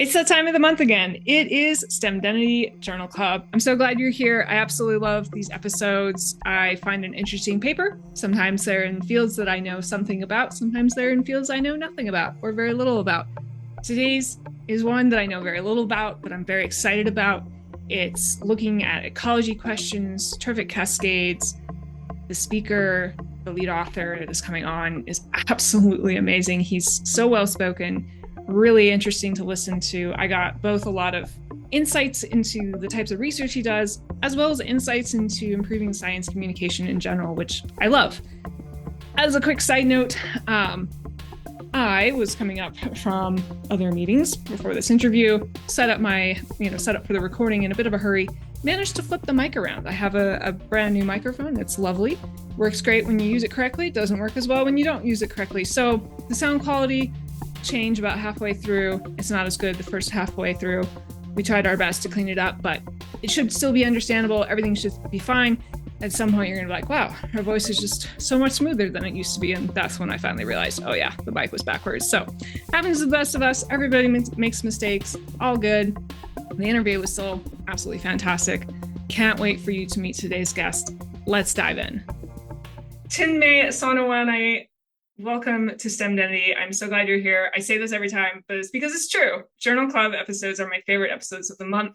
It's that time of the month again. It is STEMdentity Journal Club. I'm so glad you're here. I absolutely love these episodes. I find an interesting paper. Sometimes they're in fields that I know something about. Sometimes they're in fields I know nothing about or very little about. Today's is one that I know very little about, but I'm very excited about. It's looking at ecology questions, trophic cascades. The speaker, the lead author that is coming on, is absolutely amazing. He's so well spoken, really interesting to listen to. I got both a lot of insights into the types of research he does, as well as insights into improving science communication in general, which I love. As a quick side note, I was coming up from other meetings before this interview, set up for the recording in a bit of a hurry, managed to flip the mic around. I have a brand new microphone. It's lovely. Works great when you use it correctly. It doesn't work as well when you don't use it correctly. So the sound quality changed about halfway through. It's not as good the first halfway through. We tried our best to clean it up, but it should still be understandable. Everything should be fine. At some point, you're going to be like, wow, her voice is just so much smoother than it used to be. And that's when I finally realized, oh, yeah, the mic was backwards. So, happens to the best of us. Everybody makes mistakes. All good. The interview was still absolutely fantastic. Can't wait for you to meet today's guest. Let's dive in. Chinmay Sonawane, welcome to STEMdentity. I'm so glad you're here. I say this every time, but it's because it's true. Journal Club episodes are my favorite episodes of the month.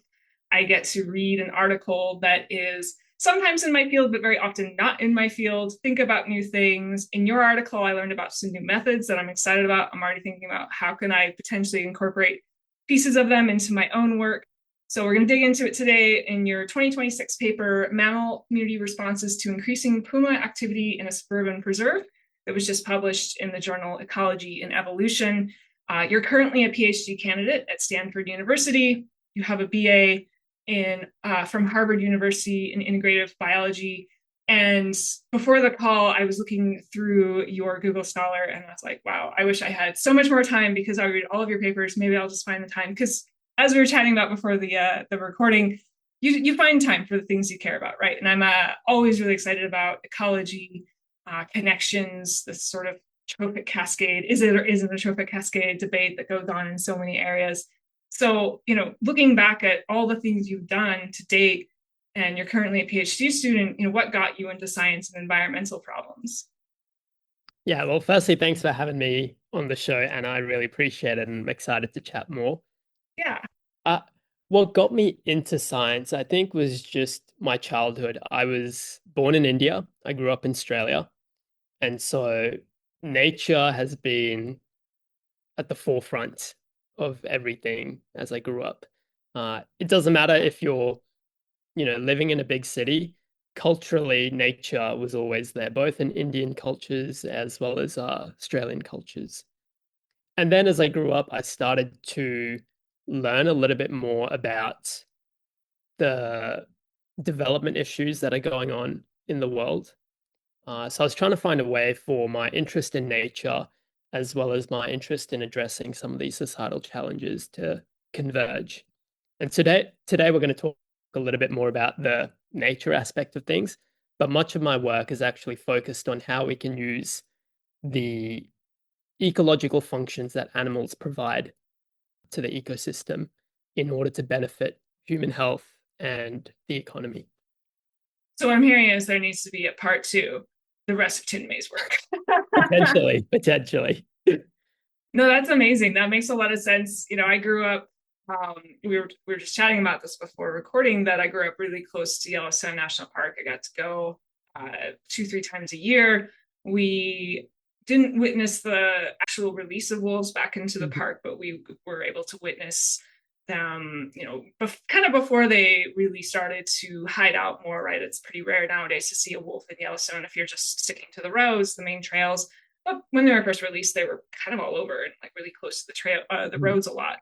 I get to read an article that is sometimes in my field, but very often not in my field, think about new things. In your article, I learned about some new methods that I'm excited about. I'm already thinking about how can I potentially incorporate pieces of them into my own work. So we're going to dig into it today in your 2026 paper, Mammal Community Responses to Increasing Puma Activity in a Suburban Preserve, that was just published in the journal Ecology and Evolution. You're currently a PhD candidate at Stanford University. You have a BA from Harvard University in integrative biology. And before the call, I was looking through your Google Scholar and I was like, wow, I wish I had so much more time because I read all of your papers. Maybe I'll just find the time. Because as we were chatting about before the recording, you find time for the things you care about, right? And I'm always really excited about ecology, connections, this sort of trophic cascade. Is it or isn't a trophic cascade debate that goes on in so many areas? So, looking back at all the things you've done to date, and you're currently a PhD student, what got you into science and environmental problems? Yeah, well, firstly, thanks for having me on the show, and I really appreciate it and I'm excited to chat more. Yeah. Uh, what got me into science, I think, was just my childhood. I was born in India. I grew up in Australia. And so nature has been at the forefront of everything as I grew up. It doesn't matter if you're, living in a big city. Culturally, nature was always there, both in Indian cultures as well as Australian cultures. And then as I grew up, I started to learn a little bit more about the development issues that are going on in the world. So I was trying to find a way for my interest in nature, as well as my interest in addressing some of these societal challenges to converge. And today we're going to talk a little bit more about the nature aspect of things, but much of my work is actually focused on how we can use the ecological functions that animals provide to the ecosystem in order to benefit human health and the economy. So what I'm hearing is there needs to be a part two, the rest of Chinmay's work. Potentially. No, that's amazing. That makes a lot of sense. I grew up. We were just chatting about this before recording that I grew up really close to Yellowstone National Park. I got to go 2-3 times a year. We didn't witness the actual release of wolves back into the park, but we were able to witness them, kind of before they really started to hide out more, right? It's pretty rare nowadays to see a wolf in Yellowstone if you're just sticking to the roads, the main trails. But when they were first released, they were kind of all over and like really close to the trail, the roads a lot.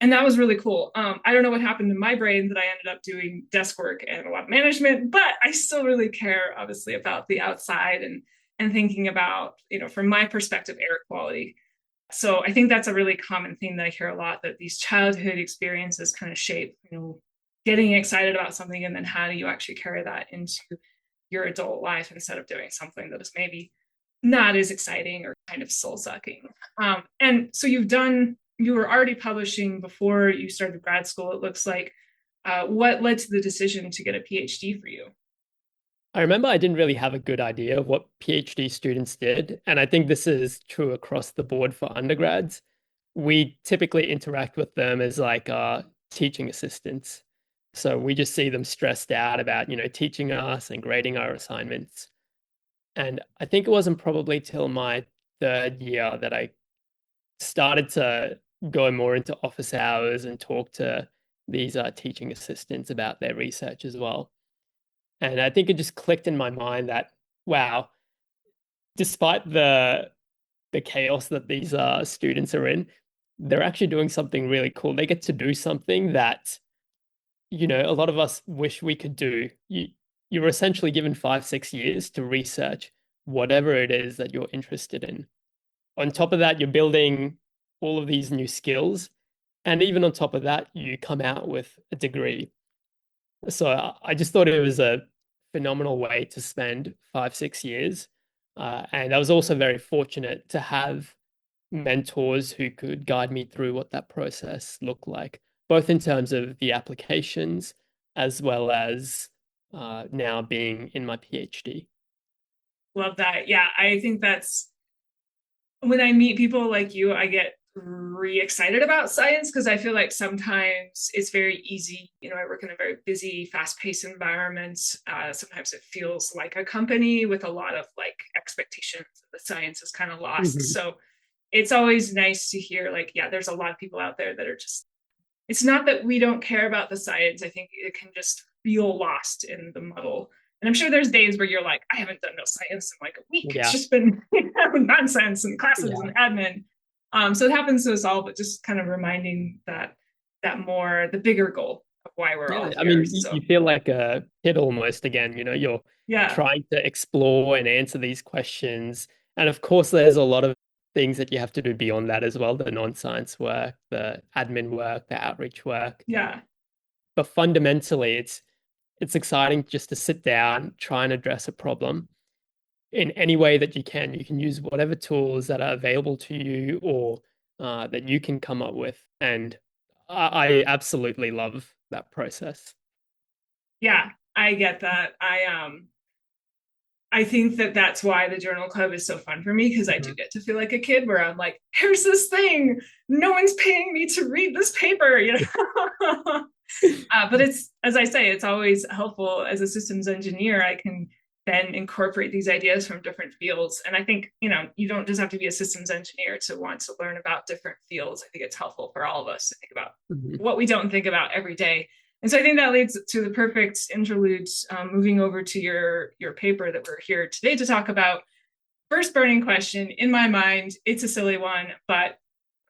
And that was really cool. I don't know what happened in my brain that I ended up doing desk work and a lot of management, but I still really care, obviously, about the outside and thinking about, from my perspective, air quality. So I think that's a really common theme that I hear a lot, that these childhood experiences kind of shape, getting excited about something, and then how do you actually carry that into your adult life instead of doing something that is maybe not as exciting or kind of soul sucking. And so you've done you were already publishing before you started grad school, it looks like. What led to the decision to get a PhD for you? I remember I didn't really have a good idea of what PhD students did, and I think this is true across the board for undergrads. We typically interact with them as like teaching assistants. So we just see them stressed out about, teaching us and grading our assignments. And I think it wasn't probably till my third year that I started to go more into office hours and talk to these teaching assistants about their research as well. And I think it just clicked in my mind that, wow, despite the chaos that these students are in, they're actually doing something really cool. They get to do something that, a lot of us wish we could do. You're essentially given 5, 6 years to research whatever it is that you're interested in. On top of that, you're building all of these new skills. And even on top of that, you come out with a degree. So I just thought it was a phenomenal way to spend 5, 6 years. And I was also very fortunate to have mentors who could guide me through what that process looked like, both in terms of the applications as well as now being in my PhD. Love that. Yeah, I think that's when I meet people like you, I get re excited about science because I feel like sometimes it's very easy. I work in a very busy, fast paced environment. Sometimes it feels like a company with a lot of like expectations. The science is kind of lost. Mhm. So it's always nice to hear, like, yeah, there's a lot of people out there that are just, it's not that we don't care about the science. I think it can just feel lost in the muddle. And I'm sure there's days where you're like, I haven't done no science in like a week. It's Yeah, just been nonsense and classes yeah, and admin. So it happens to us all, but just kind of reminding that more the bigger goal of why we're all yeah. I here. mean, you So feel like a kid almost again. You're yeah, trying to explore and answer these questions, and of course, there's a lot of things that you have to do beyond that as well: the non-science work, the admin work, the outreach work. yeah, But fundamentally, it's exciting just to sit down, try and address a problem in any way that you can. You can use whatever tools that are available to you or that you can come up with. And I absolutely love that process. yeah. I get that. I think that that's why the journal club is so fun for me because I do Mhm. get to feel like a kid where I'm like, here's this thing. No one's paying me to read this paper, but it's, as I say, it's always helpful as a systems engineer. I can then incorporate these ideas from different fields. And I think, you don't just have to be a systems engineer to want to learn about different fields. I think it's helpful for all of us to think about Mhm. what we don't think about every day. And so I think that leads to the perfect interlude, moving over to your paper that we're here today to talk about. First burning question in my mind, it's a silly one, but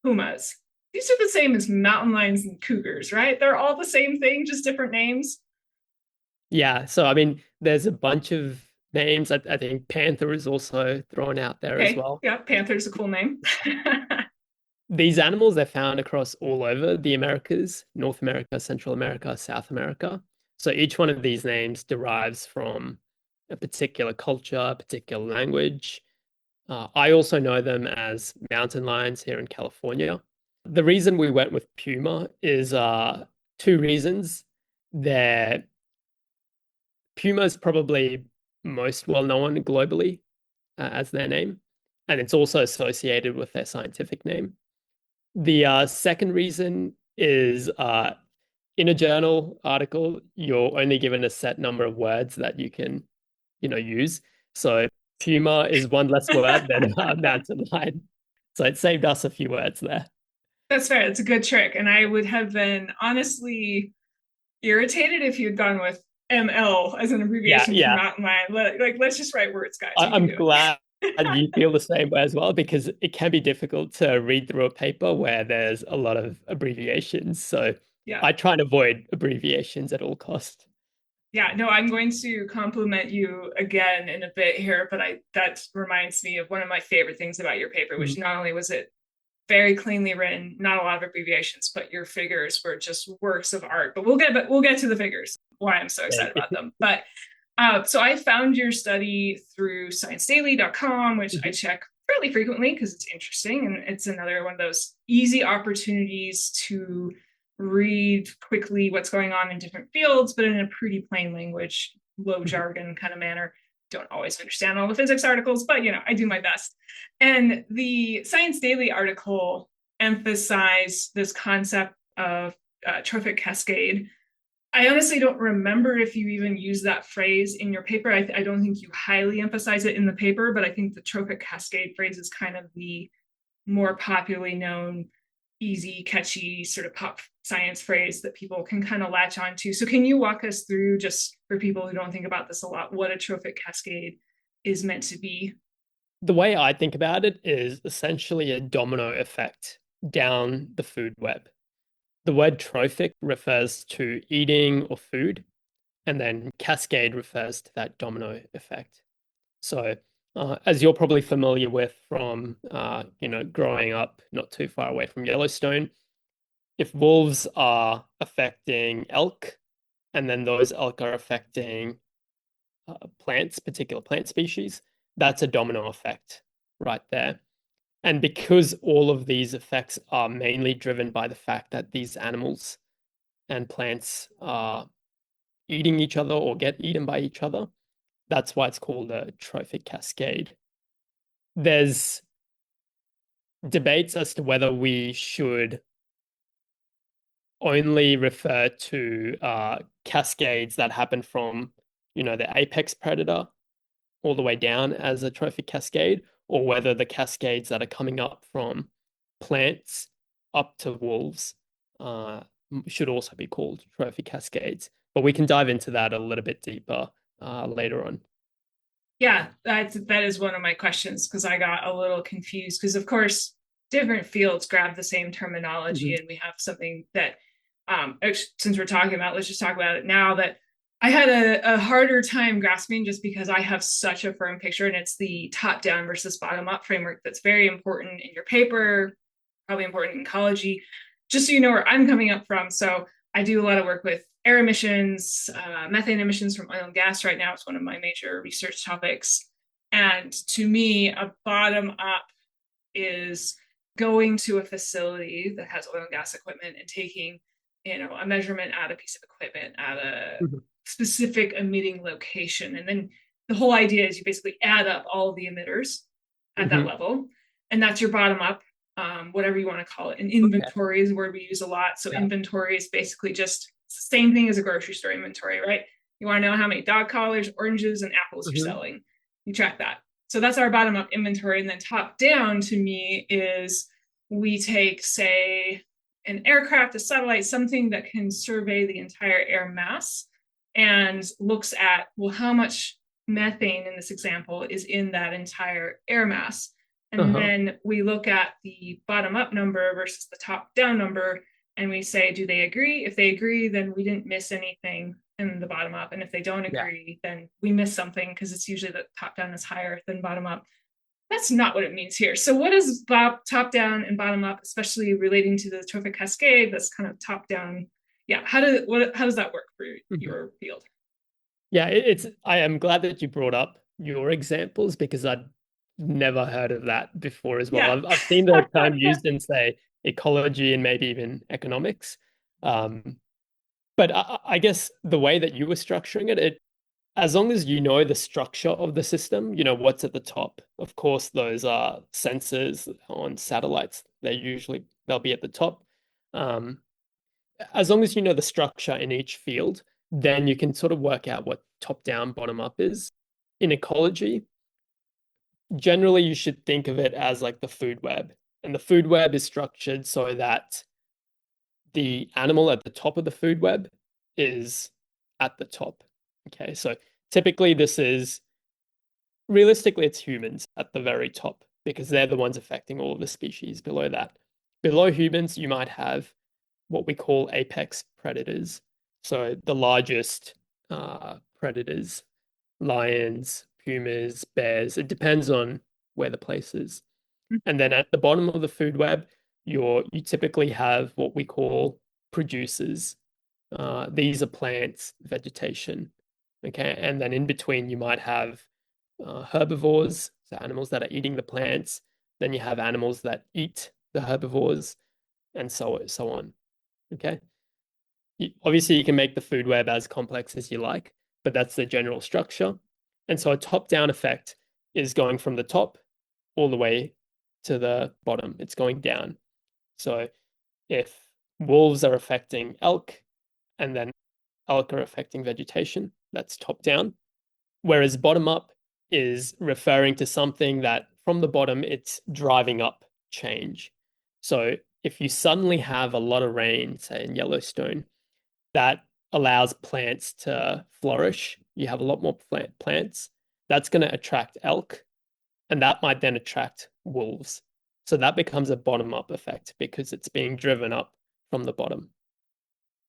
pumas. These are the same as mountain lions and cougars, right? They're all the same thing, just different names. Yeah. So, I mean, there's a bunch of names. I think Panther is also thrown out there as Okay, well. yeah, panther's a cool name. These animals, they're found across all over the Americas, North America, Central America, South America. So each one of these names derives from a particular culture, a particular language. I also know them as mountain lions here in California. The reason we went with puma is two reasons. Their puma is probably most well known globally as their name, and it's also associated with their scientific name. The second reason is in a journal article, you're only given a set number of words that you can, use. So puma is one less word than mountain lion. So it saved us a few words there. That's fair. It's a good trick. And I would have been honestly irritated if you'd gone with ML as an Yeah, abbreviation for yeah. mountain lion. Like, let's just write words, guys. We can I'm do glad it. you feel the same way as well because it can be difficult to read through a paper where there's a lot of abbreviations. So Yeah. I try and avoid abbreviations at all costs. Yeah, no, I'm going to compliment you again in a bit here, but I that reminds me of one of my favorite things about your paper, which Mm. not only was it very cleanly written, not a lot of abbreviations, but your figures were just works of art. But we'll get to the figures, why I'm so excited about them. But so I found your study through ScienceDaily.com, which I check fairly frequently because it's interesting and it's another one of those easy opportunities to read quickly what's going on in different fields, but in a pretty plain language, low Mhm. jargon kind of manner. Don't always understand all the physics articles, but I do my best. And the Science Daily article emphasized this concept of trophic cascade. I honestly don't remember if you even use that phrase in your paper. I don't think you highly emphasize it in the paper, but I think the trophic cascade phrase is kind of the more popularly known, easy, catchy sort of pop science phrase that people can kind of latch onto. So, can you walk us through, just for people who don't think about this a lot, what a trophic cascade is meant to be? The way I think about it is essentially a domino effect down the food web. The word trophic refers to eating or food, and then cascade refers to that domino effect. So, as you're probably familiar with from, growing up not too far away from Yellowstone, if wolves are affecting elk, and then those elk are affecting plants, particular plant species, that's a domino effect right there. And because all of these effects are mainly driven by the fact that these animals and plants are eating each other or get eaten by each other, that's why it's called a trophic cascade. There's debates as to whether we should only refer to cascades that happen from, the apex predator all the way down as a trophic cascade, or whether the cascades that are coming up from plants up to wolves uh, should also be called trophic cascades. But we can dive into that a little bit deeper later on. Yeah, that is one of my questions because I got a little confused because of course different fields grab the same terminology Mhm. and we have something that since we're talking about, let's just talk about it now, that I had a harder time grasping just because I have such a firm picture, and it's the top down versus bottom up framework that's very important in your paper, probably important in ecology, just so you know where I'm coming up from. So I do a lot of work with air emissions, methane emissions from oil and gas right now. It's one of my major research topics. And to me, a bottom up is going to a facility that has oil and gas equipment and taking, a measurement at a piece of equipment at a Mhm. specific emitting location. And then the whole idea is you basically add up all of the emitters at that Mhm. level. And that's your bottom up, whatever you want to call it. And Okay. inventory is a word we use a lot. So Yeah. inventory is basically just the same thing as a grocery store inventory, right? You want to know how many dog collars, oranges, and apples you're Mhm. selling. You track that. So that's our bottom up inventory. And then top down to me is we take, say, an aircraft, a satellite, something that can survey the entire air mass and looks at, well, how much methane in this example is in that entire air mass. And Uh-huh. then we look at the bottom up number versus the top down number and we say, do they agree? If they agree, then we didn't miss anything in the bottom up. And if they don't Yeah. agree, then we miss something because it's usually the top down is higher than bottom up. That's not what it means here. So, what is top down and bottom up, especially relating to the trophic cascade? That's kind of top down. Yeah, how does that work for Mhm. your field? Yeah, I am glad that you brought up your examples because I'd never heard of that before as well. Yeah, I've seen the term used in, say, ecology and maybe even economics. Um, but I guess the way that you were structuring it, as long as you know the structure of the system, you know what's at the top. Of course, those are sensors on satellites. They'll be at the top. Um, as long as you know the structure in each field, then you can sort of work out what top down, bottom up is. In ecology, generally you should think of it as like the food web. And the food web is structured so that the animal at the top of the food web is at the top. Okay, so typically this is realistically it's humans at the very top because they're the ones affecting all of the species below that. Below humans, you might have what we call apex predators. So the largest predators, lions, pumas, bears. It depends on where the place is. And then at the bottom of the food web, you typically have what we call producers. These are plants, vegetation. Okay, and then in between you might have herbivores, so animals that are eating the plants. Then you have animals that eat the herbivores, and so on. Okay. Obviously, you can make the food web as complex as you like, but that's the general structure. And so a top-down effect is going from the top all the way to the bottom. It's going down. So if wolves are affecting elk, and then elk are affecting vegetation, that's top down. Whereas bottom up is referring to something that from the bottom, it's driving up change. So if you suddenly have a lot of rain, say in Yellowstone, that allows plants to flourish. You have a lot more plants. That's going to attract elk, and that might then attract wolves. So that becomes a bottom up effect because it's being driven up from the bottom.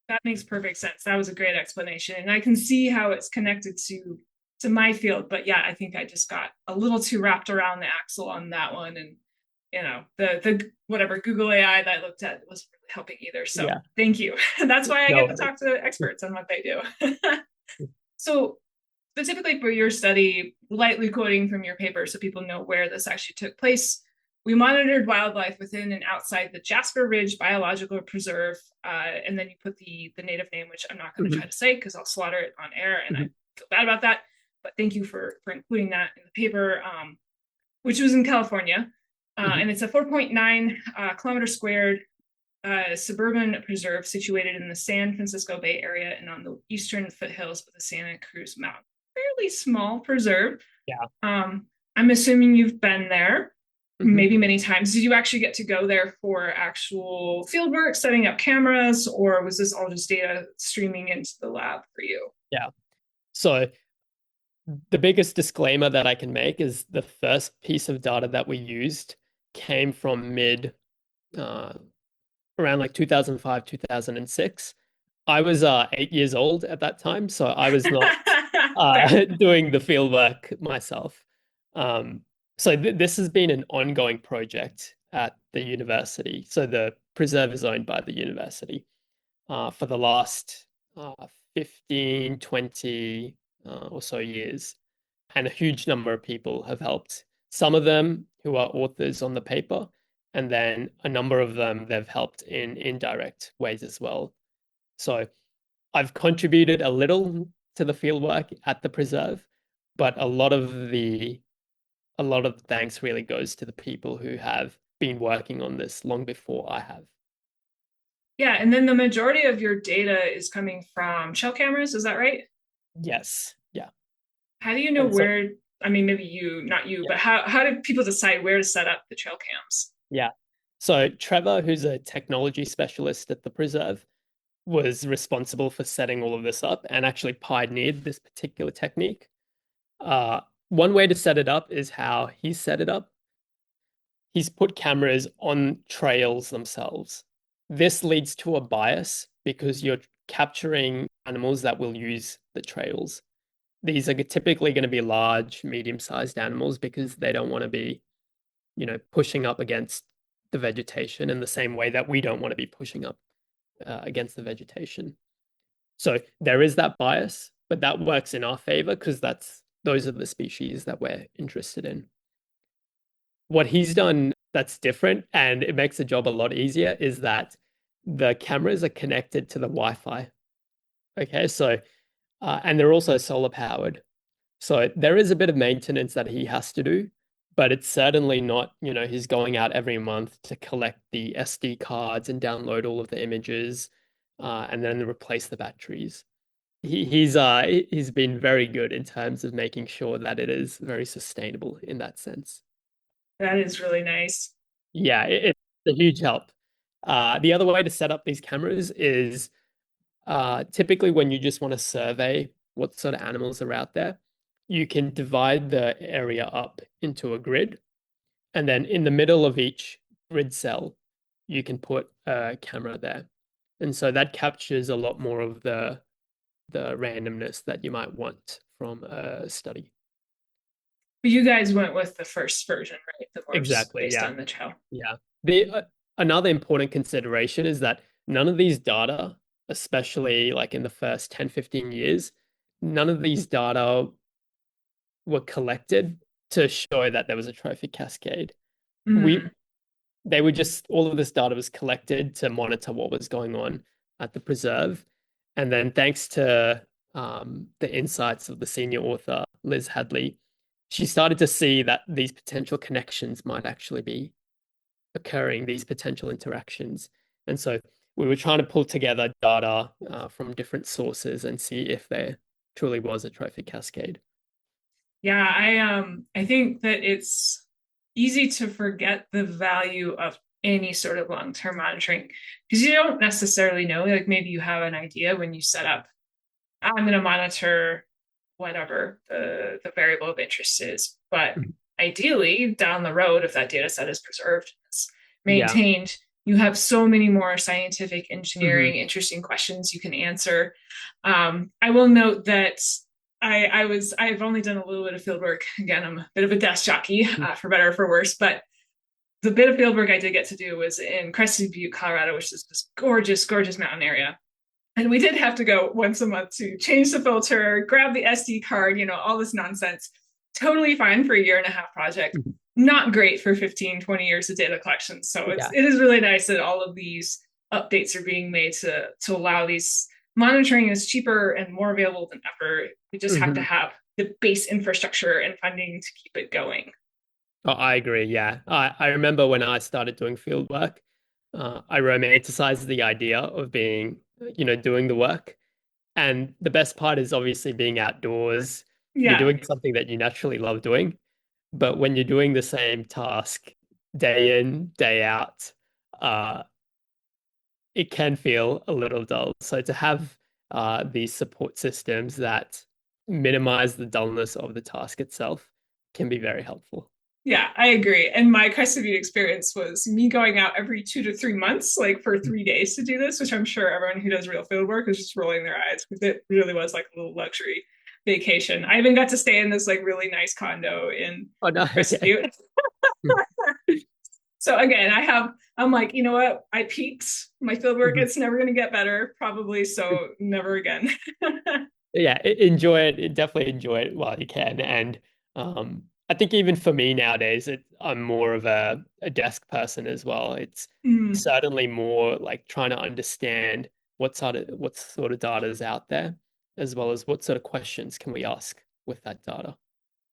That makes perfect sense. That was a great explanation. And I can see how it's connected to my field. But yeah, I think I just got a little too wrapped around the axle on that one. And the whatever Google AI that I looked at wasn't really helping either. So Yeah. thank you. That's why I get No. to talk to experts on what they do. So specifically for your study, lightly quoting from your paper so people know where this actually took place, we monitored wildlife within and outside the Jasper Ridge Biological Preserve, and then you put the native name, which I'm not going to try to say because I'll slaughter it on air, and I feel bad about that. But thank you for including that in the paper, which was in California, and it's a 4.9 kilometer squared suburban preserve situated in the San Francisco Bay Area and on the eastern foothills of the Santa Cruz Mountains. Fairly small preserve. Yeah. I'm assuming you've been there Mm-hmm. maybe many times. Did you actually get to go there for actual field work, setting up cameras, or was this all just data streaming into the lab for you? Yeah. So the biggest disclaimer that I can make is the first piece of data that we used came from mid uh, around like 2005, 2006. I was 8 years old at that time, so I was not doing the field work myself. Um, so this has been an ongoing project at the university. So the preserve is owned by the university for the last 15, 20 or so years. And a huge number of people have helped. Some of them who are authors on the paper, and then a number of them they've helped in indirect ways as well. So I've contributed a little to the fieldwork at the preserve, but a lot of thanks really goes to the people who have been working on this long before I have. Yeah, and then the majority of your data is coming from shell cameras, is that right? Yes. Yeah. How do you know And so where, I mean, maybe you, not you, yeah, but how do people decide where to set up the trail cams? yeah. So Trevor, who's a technology specialist at the preserve, was responsible for setting all of this up and actually pioneered this particular technique. Uh, One way to set it up is how he set it up. He's put cameras on trails themselves. This leads to a bias because you're capturing animals that will use the trails. These are typically going to be large, medium-sized animals because they don't want to be, pushing up against the vegetation in the same way that we don't want to be pushing up against the vegetation. So there is that bias, but that works in our favor because those are the species that we're interested in. What he's done that's different and it makes the job a lot easier is that the cameras are connected to the Wi-Fi. Okay, so and they're also solar powered. So there is a bit of maintenance that he has to do, but it's certainly not, he's going out every month to collect the SD cards and download all of the images, and then replace the batteries. He's been very good in terms of making sure that it is very sustainable in that sense. That is really nice. Yeah, it's a huge help. The other way to set up these cameras is typically when you just want to survey what sort of animals are out there, you can divide the area up into a grid, and then in the middle of each grid cell, you can put a camera there. And so that captures a lot more of the randomness that you might want from a study. But you guys went with the first version, right? The more Exactly, based yeah. on the trail. Yeah. The another important consideration is that none of these data, especially like in the first 10, 15 years, none of these data were collected to show that there was a trophic cascade. Mm. We they were just all of this data was collected to monitor what was going on at the preserve. And then thanks to the insights of the senior author, Liz Hadley, she started to see that these potential connections might actually be occurring, these potential interactions. And so we were trying to pull together data from different sources and see if there truly was a trophic cascade. Yeah, I think that it's easy to forget the value of any sort of long-term monitoring because you don't necessarily know, like maybe you have an idea when you set up, I'm going to monitor whatever the variable of interest is. But Mhm. ideally, down the road, if that data set is preserved, it's Yeah. maintained, you have so many more scientific Hmm. engineering, interesting questions you can answer. I will note that I've only done a little bit of field work. Again, I'm a bit of a desk jockey, for better or for worse, but the bit of field work I did get to do was in Crested Butte, Colorado, which is this gorgeous, gorgeous mountain area. And we did have to go once a month to change the filter, grab the SD card, all this nonsense. Totally fine for a year and a half project. Not great for 15, 20 years of data collection. So Yeah. it is really nice that all of these updates are being made to allow these monitoring is cheaper and more available than ever. We just have to Hmm. have the base infrastructure and funding to keep it going. Oh, I agree. Yeah. I remember when I started doing field work, I romanticized the idea of being, doing the work. And the best part is obviously being outdoors. You're Yeah. doing something that you naturally love doing. But when you're doing the same task day in, day out, uh, it can feel a little dull. So to have these support systems that minimize the dullness of the task itself can be very helpful. Yeah, I agree. And my Crested Butte experience was me going out every 2 to 3 months, like for 3 days to do this, which I'm sure everyone who does real field work is just rolling their eyes because it really was like a little luxury vacation. I even got to stay in this like really nice condo in Oh no, Crested okay. Butte. So again, I'm like, you know what? I peaked my field work. It's never going to get better, probably. So never again. Yeah, enjoy it. Definitely enjoy it while you can. And I think even for me nowadays, I'm more of a desk person as well. It's Mm. certainly more like trying to understand what sort of data is out there, as well as what sort of questions can we ask with that data.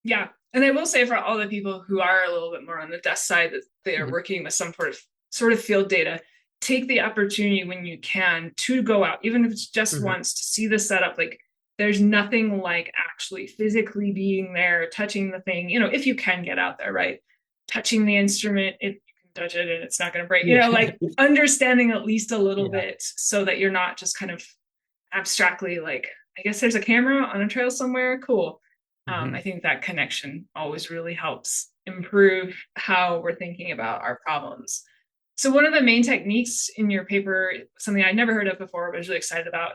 Yeah. And I will say for all the people who are a little bit more on the desk side that they are Mhm. working with some sort of field data, take the opportunity when you can to go out, even if it's just Mhm. once to see the setup. Like there's nothing like actually physically being there, touching the thing, if you can get out there, right? Touching the instrument, if you can touch it and it's not going to break, Yeah. like understanding at least a little Yeah. bit so that you're not just kind of abstractly like, I guess there's a camera on a trail somewhere. Cool. I Mhm. think that connection always really helps improve how we're thinking about our problems. So one of the main techniques in your paper, something I'd never heard of before, but I was really excited about,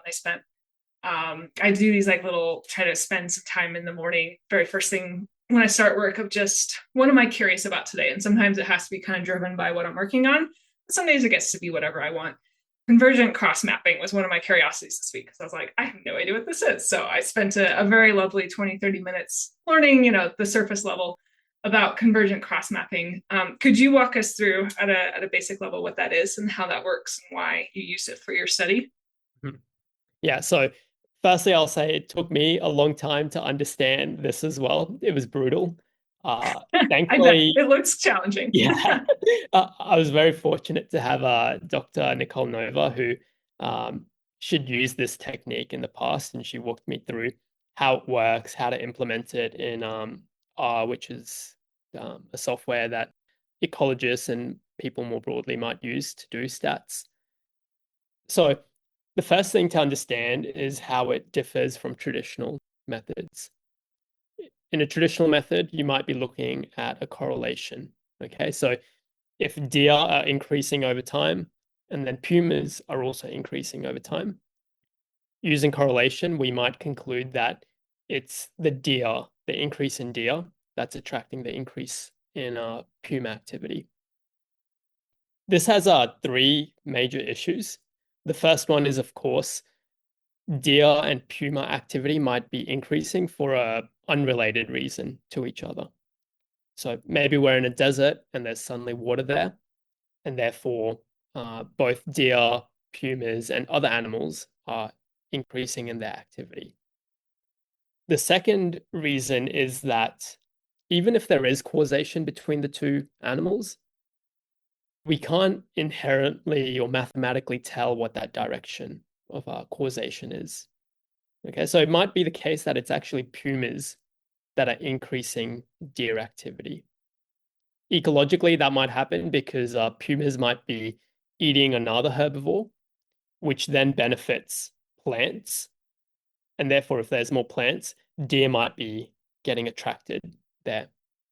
and I do these like little, try to spend some time in the morning, very first thing when I start work of just what am I curious about today? And sometimes it has to be kind of driven by what I'm working on. Some days it gets to be whatever I want. Convergent cross mapping was one of my curiosities this week because I was like, I have no idea what this is. So I spent a very lovely 20, 30 minutes learning, the surface level about convergent cross mapping. Could you walk us through at a basic level what that is and how that works and why you use it for your study? Mhm. Yeah. So, firstly, I'll say it took me a long time to understand this as well. It was brutal. I bet Thankfully, it looks challenging. yeah, I was very fortunate to have Dr. Nicole Nova, who um, she'd used this technique in the past, and she walked me through how it works, how to implement it in R, which is a software that ecologists and people more broadly might use to do stats. So, the first thing to understand is how it differs from traditional methods. In a traditional method, you might be looking at a correlation. Okay, so if deer are increasing over time, and then pumas are also increasing over time, using correlation, we might conclude that it's the increase in deer, that's attracting the increase in puma activity. This has three major issues. The first one is, of course, deer and puma activity might be increasing for a unrelated reason to each other. So maybe we're in a desert and there's suddenly water there, and therefore both deer, pumas, and other animals are increasing in their activity. The second reason is that even if there is causation between the two animals, we can't inherently or mathematically tell what that direction of our causation is. Okay, so it might be the case that it's actually pumas that are increasing deer activity. Ecologically, that might happen because pumas might be eating another herbivore, which then benefits plants. And therefore, if there's more plants, deer might be getting attracted there.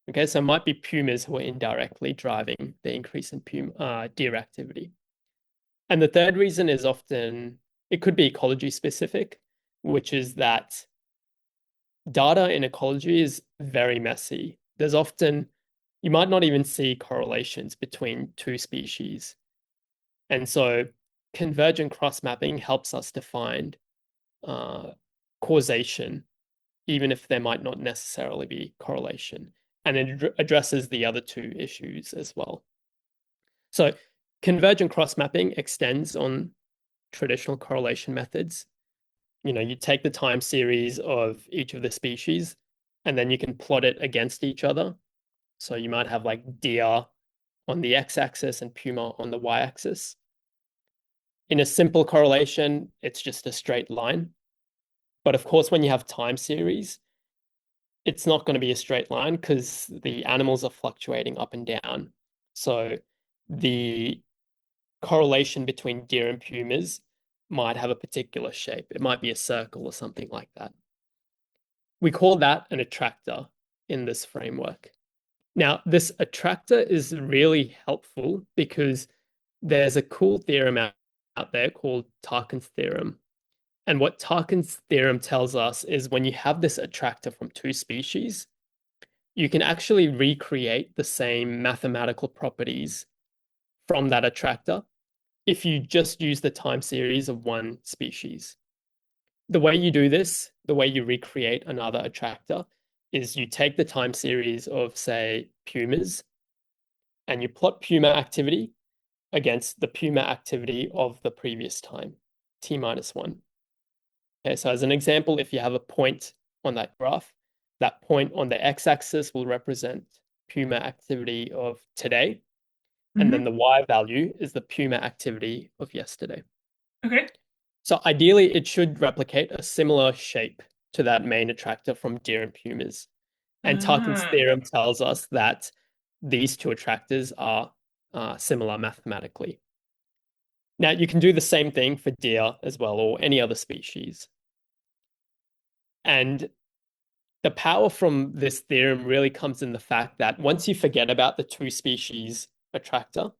Okay, so it might be pumas who are indirectly driving the increase in deer activity. And the third reason is often it could be ecology specific, which is that data in ecology is very messy. There's often, you might not even see correlations between two species. And so convergent cross mapping helps us to find uh, causation, even if there might not necessarily be correlation. And it addresses the other two issues as well. So convergent cross mapping extends on traditional correlation methods. You take the time series of each of the species, and then you can plot it against each other. So you might have like deer on the x-axis and puma on the y-axis. In a simple correlation, it's just a straight line. But of course, when you have time series, it's not going to be a straight line because the animals are fluctuating up and down. So the correlation between deer and pumas might have a particular shape. It might be a circle or something like that. We call that an attractor in this framework. Now, this attractor is really helpful because there's a cool theorem out there called Tarkin's theorem. And what Tarkin's theorem tells us is when you have this attractor from two species, you can actually recreate the same mathematical properties from that attractor if you just use the time series of one species. The way you do this, the way you recreate another attractor, is you take the time series of, say, pumas, and you plot puma activity against the puma activity of the previous time, t minus 1. Okay, so as an example, if you have a point on that graph, that point on the x-axis will represent puma activity of today, and then Mm-hmm. the y value is the puma activity of yesterday. Okay. So ideally, it should replicate a similar shape to that main attractor from deer and pumas. And Tarkin's Ah, theorem tells us that these two attractors are similar mathematically. Now, you can do the same thing for deer as well, or any other species. And the power from this theorem really comes in the fact that once you forget about the two species attractor,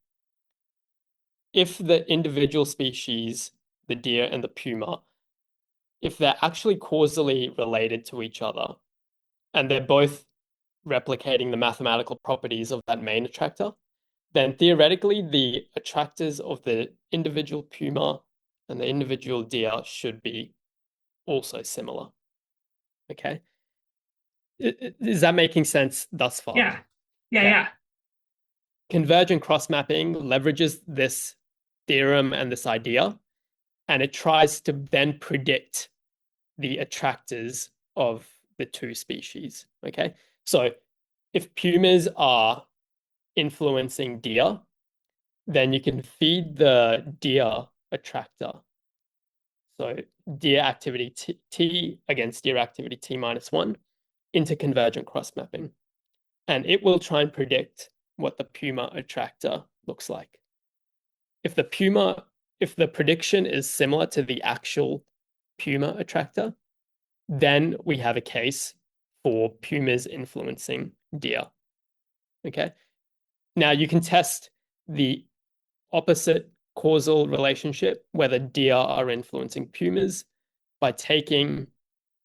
if the individual species, the deer and the puma, if they're actually causally related to each other and they're both replicating the mathematical properties of that main attractor, then theoretically the attractors of the individual puma and the individual deer should be also similar. Okay. Is that making sense thus far? yeah. Yeah, Okay. yeah. Convergent cross mapping leverages this theorem and this idea, and it tries to then predict the attractors of the two species. Okay. So if pumas are influencing deer, then you can feed the deer attractor. So deer activity T against deer activity T minus 1 into convergent cross mapping. And it will try and predict what the puma attractor looks like. If the prediction is similar to the actual puma attractor, then we have a case for pumas influencing deer. Okay. Now you can test the opposite causal relationship, whether deer are influencing pumas, by taking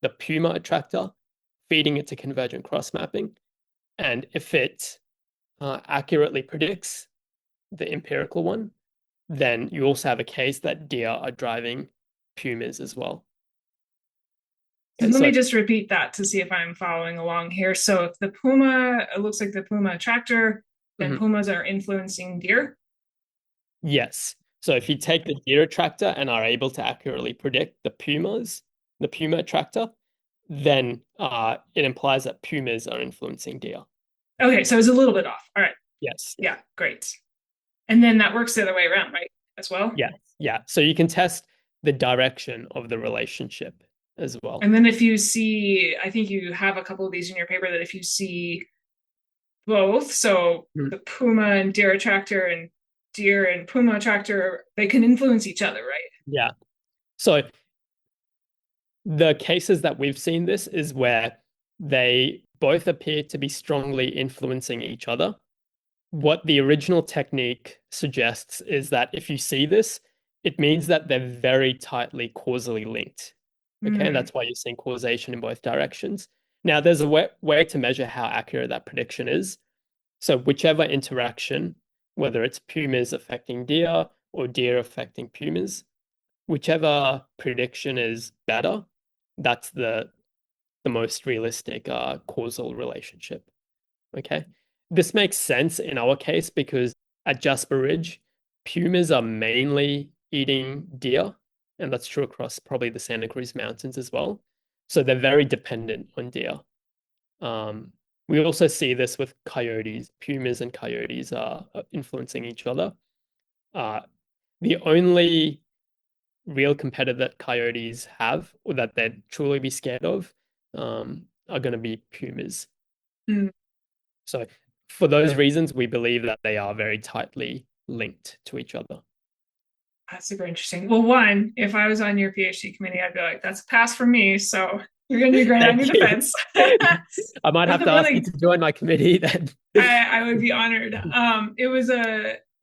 the puma attractor, feeding it to convergent cross mapping, and if it accurately predicts the empirical one, then you also have a case that deer are driving pumas as well. So Okay, let me so just repeat that to see if I'm following along here. So if the puma, it looks like the puma attractor, then mhm, pumas are influencing deer. yes. So if you take the deer attractor and are able to accurately predict the puma attractor, then it implies that pumas are influencing deer. Okay, so it's a little bit off. All right. Yes. Yeah, great. And then that works the other way around, right? As well. Yeah. Yeah. So you can test the direction of the relationship as well. And then if you see, I think you have a couple of these in your paper that if you see both, so Mhm. the puma and deer attractor and deer and puma attractor, they can influence each other, right? Yeah. So the cases that we've seen this is where they both appear to be strongly influencing each other. What the original technique suggests is that if you see this, it means that they're very tightly causally linked. Okay, and Hmm. that's why you're seeing causation in both directions. Now, there's a way to measure how accurate that prediction is. So, whichever interaction, whether it's pumas affecting deer or deer affecting pumas, whichever prediction is better, that's the most realistic causal relationship. Okay. This makes sense in our case because at Jasper Ridge, pumas are mainly eating deer, and that's true across probably the Santa Cruz Mountains as well. So they're very dependent on deer. Um, we also see this with coyotes. Pumas and coyotes are influencing each other. Uh, the only real competitor that coyotes have, or that they'd truly be scared of, are going to be pumas. Hmm. So, for those reasons, we believe that they are very tightly linked to each other. That's super interesting. Well, one, if I was on your PhD committee, I'd be like, that's a pass from me. So you're going to do great on your Thank you. defense. But I might have to ask you really, to join my committee then. I would be honored.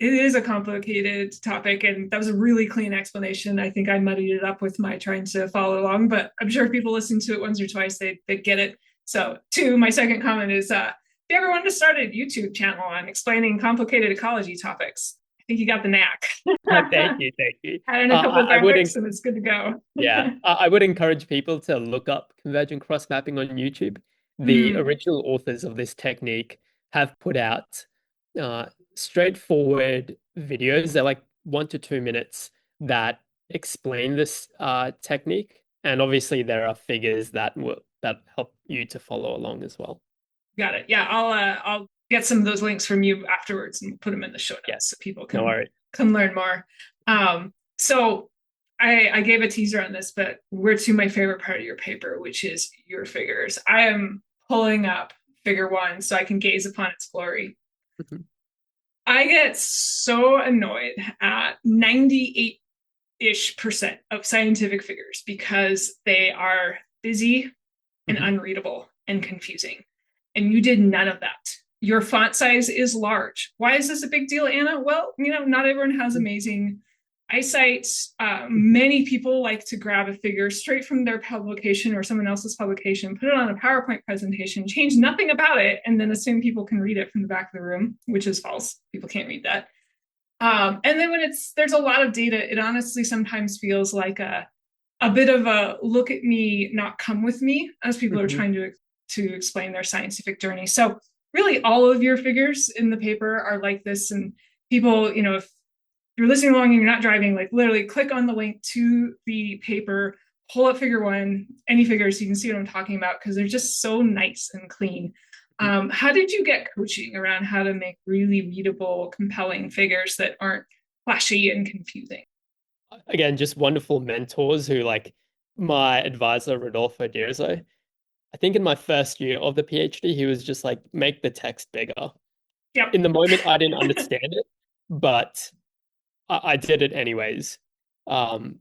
It is a complicated topic, and that was a really clean explanation. I think I muddied it up with my trying to follow along, but I'm sure if people listen to it once or twice, they get it. So, two, my second comment is, if you ever wanted to start a YouTube channel on explaining complicated ecology topics, I think you got the knack. Thank you, thank you. Add in a couple of I would, graphics, and it's good to go. yeah, I would encourage people to look up convergent cross mapping on YouTube. The Mm, original authors of this technique have put out uh, straightforward videos. They're like 1 to 2 minutes that explain this technique, and obviously there are figures that help you to follow along as well. got it. Yeah, I'll get some of those links from you afterwards and put them in the show Yeah, notes so people no worries. can learn more. So I gave a teaser on this, but we're to my favorite part of your paper, which is your figures. I am pulling up figure one so I can gaze upon its glory. Mhm, I get so annoyed at 98-ish% of scientific figures because they are busy and mhm, unreadable and confusing. And you did none of that. Your font size is large. Why is this a big deal, Anna? Well, not everyone has amazing eyesight. Many people like to grab a figure straight from their publication or someone else's publication, put it on a PowerPoint presentation, change nothing about it, and then assume people can read it from the back of the room, which is false. People can't read that. And then when there's a lot of data, it honestly sometimes feels like a bit of a look at me, not come with me, as people are mhm, trying to explain their scientific journey. So really, all of your figures in the paper are like this, and people, if you're listening along and you're not driving, like literally click on the link to the paper, pull up figure one, any figures, so you can see what I'm talking about because they're just so nice and clean. mhm. How did you get coaching around how to make really readable, compelling figures that aren't flashy and confusing? Again, just wonderful mentors who like my advisor, Rodolfo Dirzo. I think in my first year of the PhD, he was just like, make the text bigger. Yep. In the moment, I didn't understand it, but I did it anyways. Um,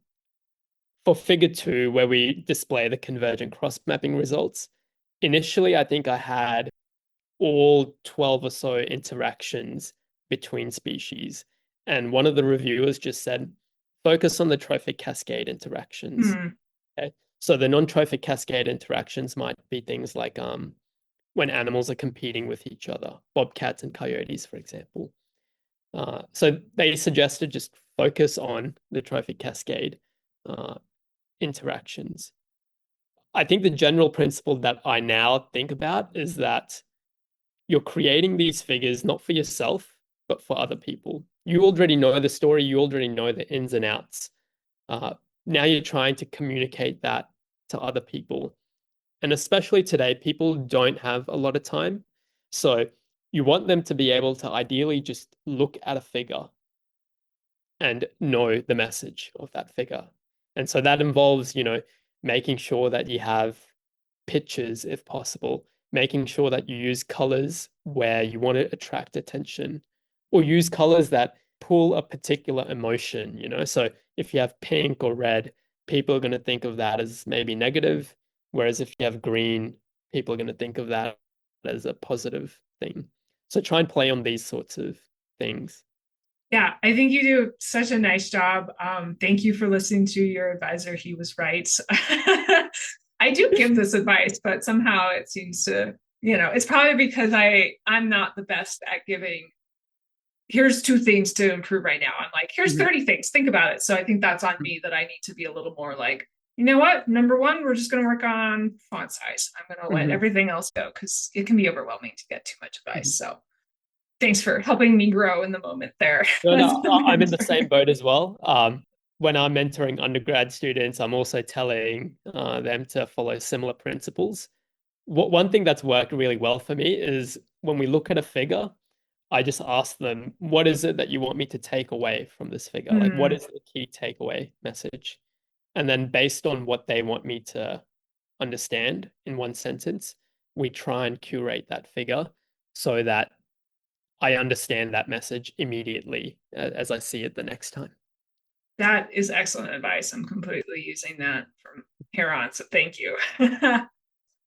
for figure two, where we display the convergent cross mapping results, initially, I think I had all 12 or so interactions between species. And one of the reviewers just said, focus on the trophic cascade interactions. Hmm. Okay. So the non-trophic cascade interactions might be things like when animals are competing with each other, bobcats and coyotes, for example. So they suggested just focus on the trophic cascade uh, interactions. I think the general principle that I now think about is that you're creating these figures not for yourself, but for other people. You already know the story, you already know the ins and outs. Uh, Now you're trying to communicate that to other people. And especially today, people don't have a lot of time. So you want them to be able to ideally just look at a figure and know the message of that figure. And so that involves, making sure that you have pictures if possible, making sure that you use colors where you want to attract attention, or use colors that pull a particular emotion. So if you have pink or red, people are going to think of that as maybe negative, whereas if you have green, people are going to think of that as a positive thing. So try and play on these sorts of things. Yeah, I think you do such a nice job. Thank you for listening to your advisor. He was right. I do give this advice, but somehow it seems to, it's probably because I'm not the best at giving. Here's two things to improve right now. I'm like, here's Mhm, 30 things. Think about it. So I think that's on me that I need to be a little more like, you know what? Number one, we're just going to work on font size. I'm going to let mhm, everything else go because it can be overwhelming to get too much advice. mhm. So thanks for helping me grow in the moment there No, as no, the I'm in the mentor. same boat as well. When I'm mentoring undergrad students, I'm also telling them to follow similar principles. One thing that's worked really well for me is when we look at a figure, I just ask them, what is it that you want me to take away from this figure? Like, what Hmm. is the key takeaway message? And then based on what they want me to understand in one sentence, we try and curate that figure so that I understand that message immediately as I see it the next time. That is excellent advice. I'm completely using that from here on. So thank you.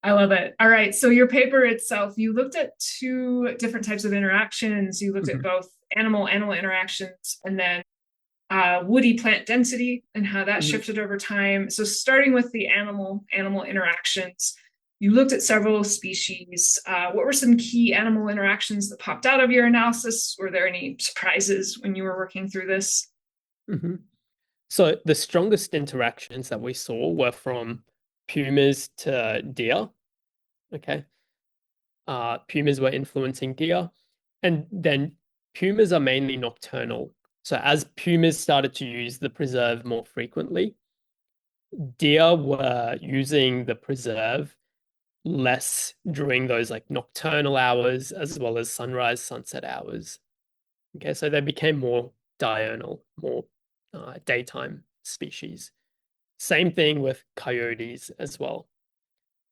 I love it. All right. So your paper itself, you looked at two different types of interactions. You looked at Mhm, both animal interactions and then woody plant density and how that mhm, shifted over time. So starting with the animal interactions, you looked at several species. What were some key animal interactions that popped out of your analysis? Were there any surprises when you were working through this? mhm. So the strongest interactions that we saw were from pumas to deer. Okay. Pumas were influencing deer. And then pumas are mainly nocturnal. So as pumas started to use the preserve more frequently, deer were using the preserve less during those like nocturnal hours as well as sunrise, sunset hours. Okay, so they became more diurnal, more daytime species. Same thing with coyotes as well,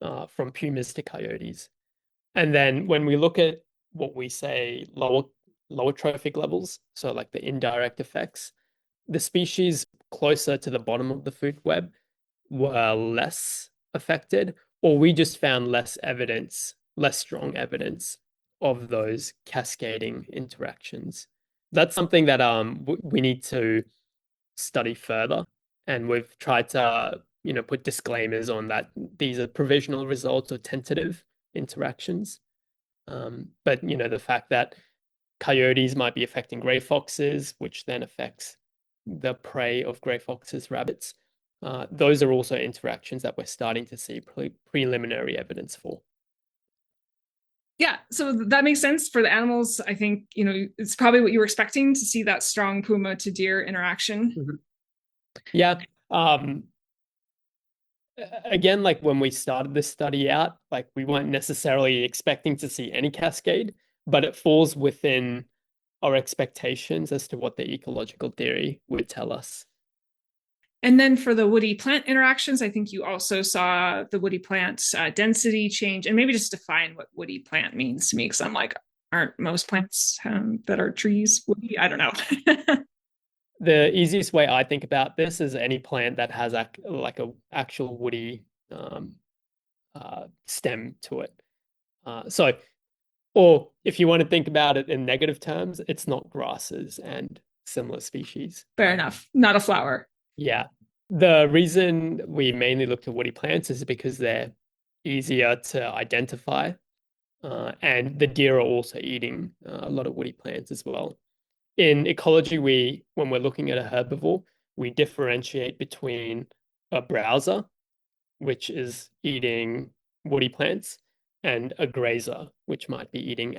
from pumas to coyotes. And then when we look at what we say lower trophic levels, so like the indirect effects, the species closer to the bottom of the food web were less affected, or we just found less evidence, less strong evidence of those cascading interactions. That's something that we need to study further, and we've tried to put disclaimers on that these are provisional results or tentative interactions. But the fact that coyotes might be affecting gray foxes, which then affects the prey of gray foxes, rabbits. Those are also interactions that we're starting to see preliminary evidence for. Yeah, so that makes sense for the animals. I think, it's probably what you were expecting to see that strong puma to deer interaction. Mhm. Yeah. Again, like when we started this study out, like we weren't necessarily expecting to see any cascade, but it falls within our expectations as to what the ecological theory would tell us. And then for the woody plant interactions, I think you also saw the woody plant density change, and maybe just define what woody plant means to me, because I'm like, aren't most plants that are trees woody? I don't know. The easiest way I think about this is any plant that has like a actual woody stem to it. So, or if you want to think about it in negative terms, it's not grasses and similar species. Fair enough. Not a flower. Yeah. The reason we mainly look at woody plants is because they're easier to identify. And the deer are also eating a lot of woody plants as well. In ecology, when we're looking at a herbivore, we differentiate between a browser which is eating woody plants, and a grazer, which might be eating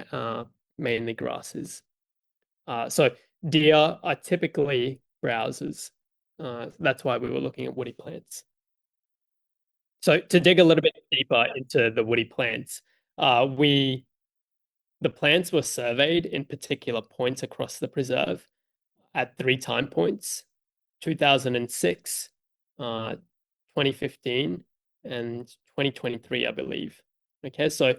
mainly grasses. So deer are typically browsers. That's why we were looking at woody plants. So to dig a little bit deeper into the woody plants, we the plants were surveyed in particular points across the preserve at three time points: 2006, 2015, and 2023, I believe. Okay, so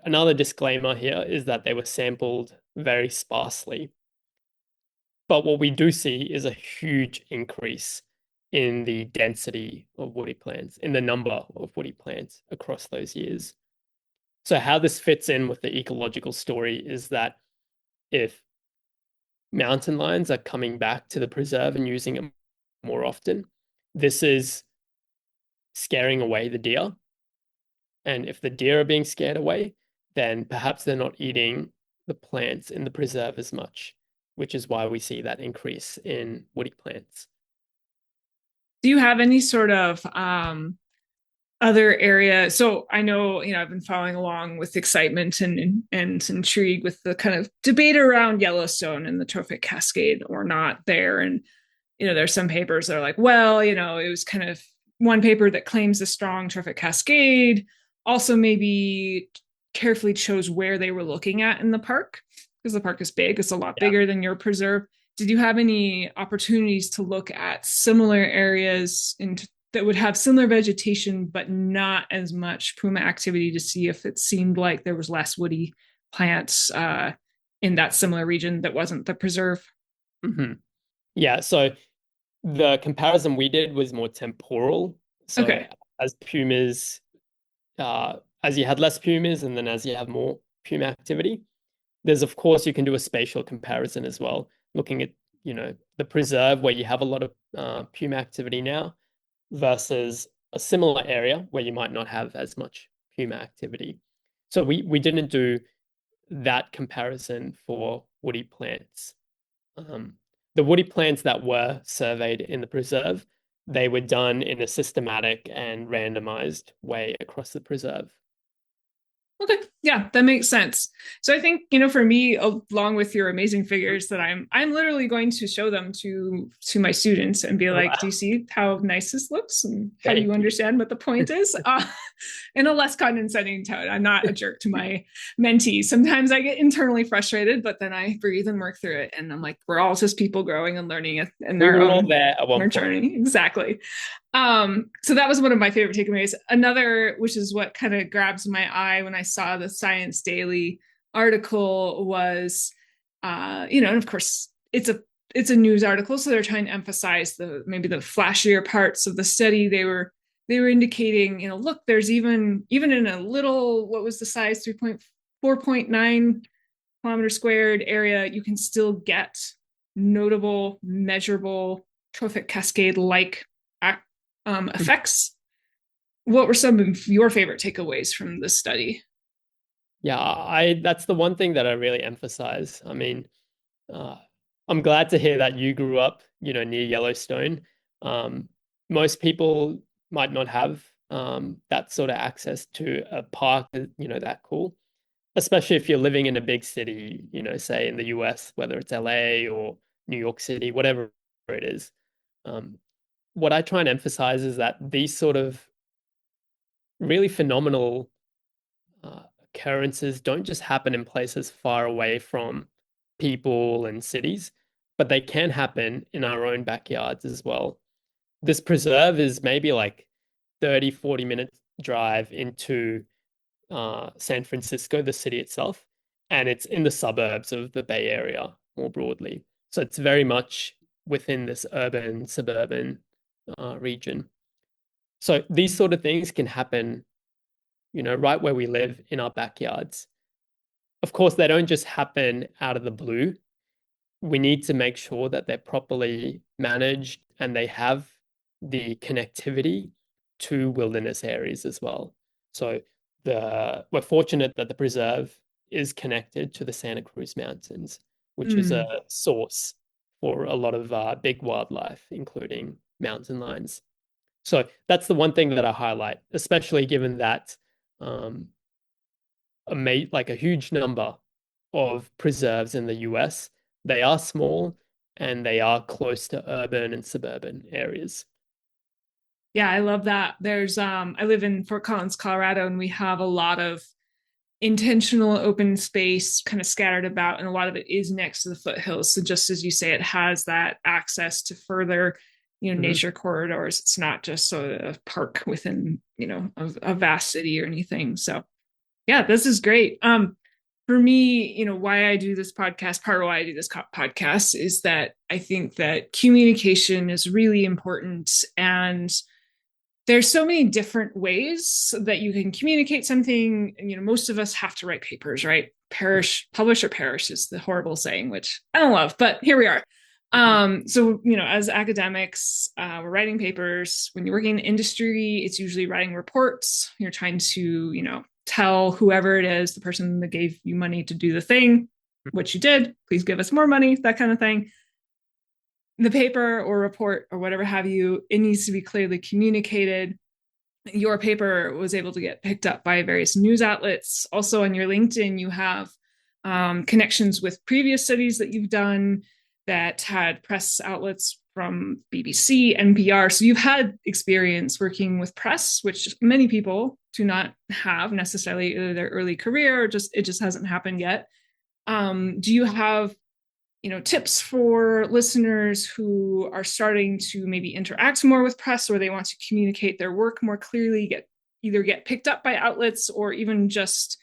another disclaimer here is that they were sampled very sparsely. But what we do see is a huge increase in the density of woody plants, in the number of woody plants across those years. So, how this fits in with the ecological story is that if mountain lions are coming back to the preserve and using it more often, this is scaring away the deer. And if the deer are being scared away, then perhaps they're not eating the plants in the preserve as much, which is why we see that increase in woody plants. Do you have any sort of other area? So I know, I've been following along with excitement and intrigue with the kind of debate around Yellowstone and the trophic cascade or not there. And there's some papers that are like, well, it was kind of one paper that claims a strong trophic cascade, also maybe carefully chose where they were looking at in the park because the park is big. It's a lot Yeah. bigger than your preserve. Did you have any opportunities to look at similar areas that would have similar vegetation, but not as much puma activity to see if it seemed like there was less woody plants in that similar region that wasn't the preserve? Mhm. Yeah, so the comparison we did was more temporal. So Okay. as pumas, as you had less pumas and then as you have more puma activity, there's of course you can do a spatial comparison as well, looking at, the preserve where you have a lot of puma activity now versus a similar area where you might not have as much puma activity. So we didn't do that comparison for woody plants. Um, the woody plants that were surveyed in the preserve, they were done in a systematic and randomized way across the preserve. Okay. Yeah, that makes sense. So I think, for me, along with your amazing figures that I'm literally going to show them to my students and be Oh, like, do you wow. see how nice this looks? And how do you Thank you. understand what the point is? In a less condescending tone. I'm not a jerk to my mentees. Sometimes I get internally frustrated, but then I breathe and work through it. And I'm like, we're all just people growing and learning in We our were all own there at one our point. journey. Exactly. So that was one of my favorite takeaways. Another, which is what kind of grabs my eye when I saw the Science Daily article, was, and of course it's a news article, so they're trying to emphasize maybe the flashier parts of the study. They were indicating, look, there's even in a little, what was the size, 4.9 kilometer squared area, you can still get notable, measurable trophic cascade like effects. What were some of your favorite takeaways from this study? Yeah, I that's the one thing that I really emphasize. I mean, uh, I'm glad to hear that you grew up, near Yellowstone. Um, Most people might not have that sort of access to a park, that cool, especially if you're living in a big city, say in the US, whether it's LA or New York City, whatever it is. Um, what I try and emphasize is that these sort of really phenomenal occurrences don't just happen in places far away from people and cities, but they can happen in our own backyards as well. This preserve is maybe like 30, 40 minutes drive into San Francisco, the city itself, and it's in the suburbs of the Bay Area more broadly. So it's very much within this urban, suburban region. So these sort of things can happen, right where we live in our backyards. Of course, they don't just happen out of the blue. We need to make sure that they're properly managed and they have the connectivity to wilderness areas as well. So we're fortunate that the preserve is connected to the Santa Cruz Mountains, which is a Mm. source for a lot of big wildlife, including mountain lions. So that's the one thing that I highlight, especially given that um, like a huge number of preserves in the US, they are small and they are close to urban and suburban areas. Yeah, I love that. There's I live in Fort Collins, Colorado, and we have a lot of intentional open space kind of scattered about, and a lot of it is next to the foothills. So just as you say, it has that access to further, Mhm. nature corridors. It's not just a park within, a vast city or anything. So yeah, this is great. For me, why I do this podcast, part of why I do this podcast is that I think that communication is really important, and there's so many different ways that you can communicate something. Most of us have to write papers, right? Perish, publish or perish is the horrible saying, which I don't love, but here we are. So as academics, we're writing papers. When you're working in industry, it's usually writing reports. You're trying to tell whoever it is, the person that gave you money to do the thing, what you did, please give us more money, that kind of thing. The paper or report or whatever have you, it needs to be clearly communicated. Your paper was able to get picked up by various news outlets. Also on your LinkedIn, you have connections with previous studies that you've done that had press outlets from BBC, NPR. So you've had experience working with press, which many people do not have necessarily, either their early career or just it just hasn't happened yet. Do you have tips for listeners who are starting to maybe interact more with press, or they want to communicate their work more clearly, get picked up by outlets, or even just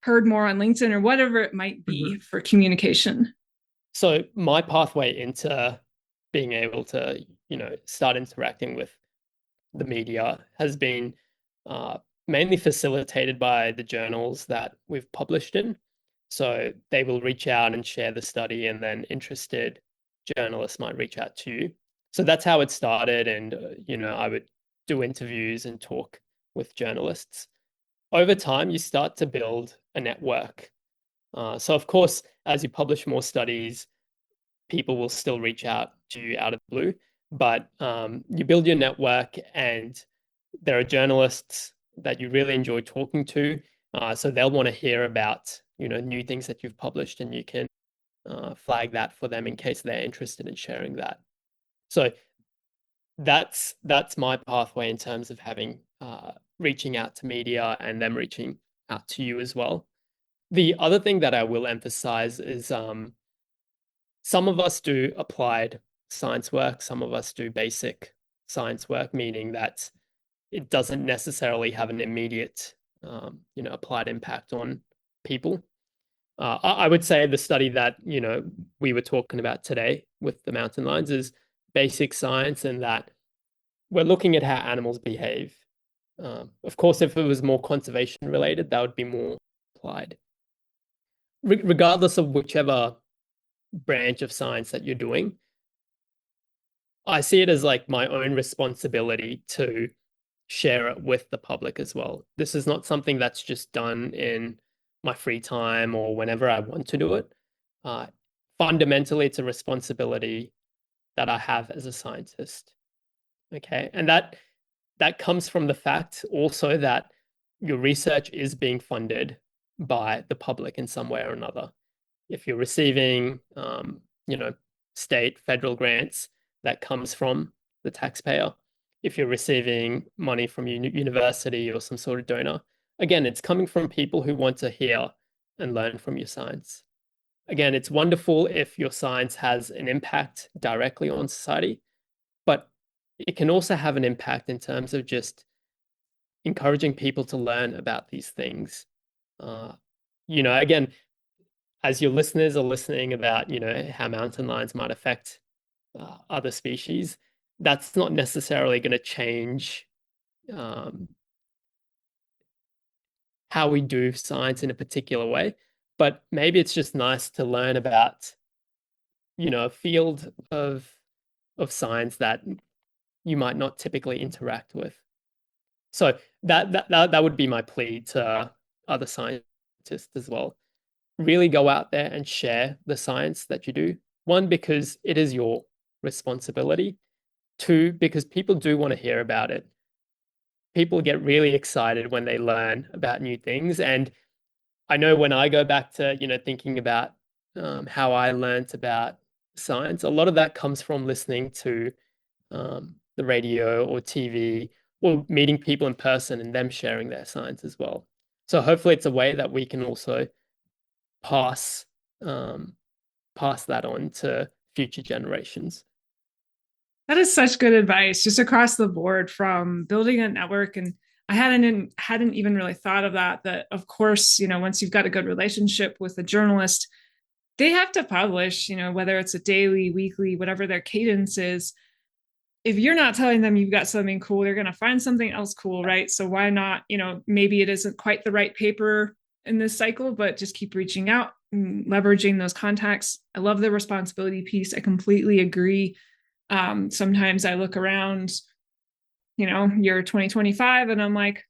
heard more on LinkedIn or whatever it might be Mhm. for communication? So my pathway into being able to, start interacting with the media has been uh, mainly facilitated by the journals that we've published in. So they will reach out and share the study, and then interested journalists might reach out to you. So that's how it started. And, I would do interviews and talk with journalists. Over time, you start to build a network. So, of course, as you publish more studies, people will still reach out to you out of the blue, but you build your network, and there are journalists that you really enjoy talking to. So they'll want to hear about, new things that you've published, and you can flag that for them in case they're interested in sharing that. So that's my pathway in terms of having reaching out to media and them reaching out to you as well. The other thing that I will emphasize is some of us do applied science work, some of us do basic science work, meaning that it doesn't necessarily have an immediate, applied impact on people. I would say the study that, we were talking about today with the mountain lions is basic science, and that we're looking at how animals behave. Of course, if it was more conservation related, that would be more applied. Regardless of whichever branch of science that you're doing, I see it as like my own responsibility to share it with the public as well. This is not something that's just done in my free time or whenever I want to do it. Uh, Fundamentally, it's a responsibility that I have as a scientist. Okay, and that comes from the fact also that your research is being funded by the public in some way or another. If you're receiving, state, federal grants, that comes from the taxpayer. If you're receiving money from university or some sort of donor, again, it's coming from people who want to hear and learn from your science. Again, it's wonderful if your science has an impact directly on society, but it can also have an impact in terms of just encouraging people to learn about these things. Uh, again, as your listeners are listening about, how mountain lions might affect other species, that's not necessarily going to change um, how we do science in a particular way. But maybe it's just nice to learn about, a field of science that you might not typically interact with. So that would be my plea to other scientists as well. Really go out there and share the science that you do. One, because it is your responsibility. Two, because people do want to hear about it. People get really excited when they learn about new things. And I know when I go back to, thinking about how I learned about science, a lot of that comes from listening to the radio or TV or meeting people in person and them sharing their science as well. So hopefully it's a way that we can also pass um, pass that on to future generations. That is such good advice, just across the board from building a network. And I hadn't even really thought of that. That of course, once you've got a good relationship with a journalist, they have to publish. Whether it's a daily, weekly, whatever their cadence is. If you're not telling them you've got something cool, they're going to find something else cool, right? So why not? Maybe it isn't quite the right paper in this cycle, but just keep reaching out and leveraging those contacts. I love the responsibility piece. I completely agree. Sometimes I look around, year 2025, and I'm like,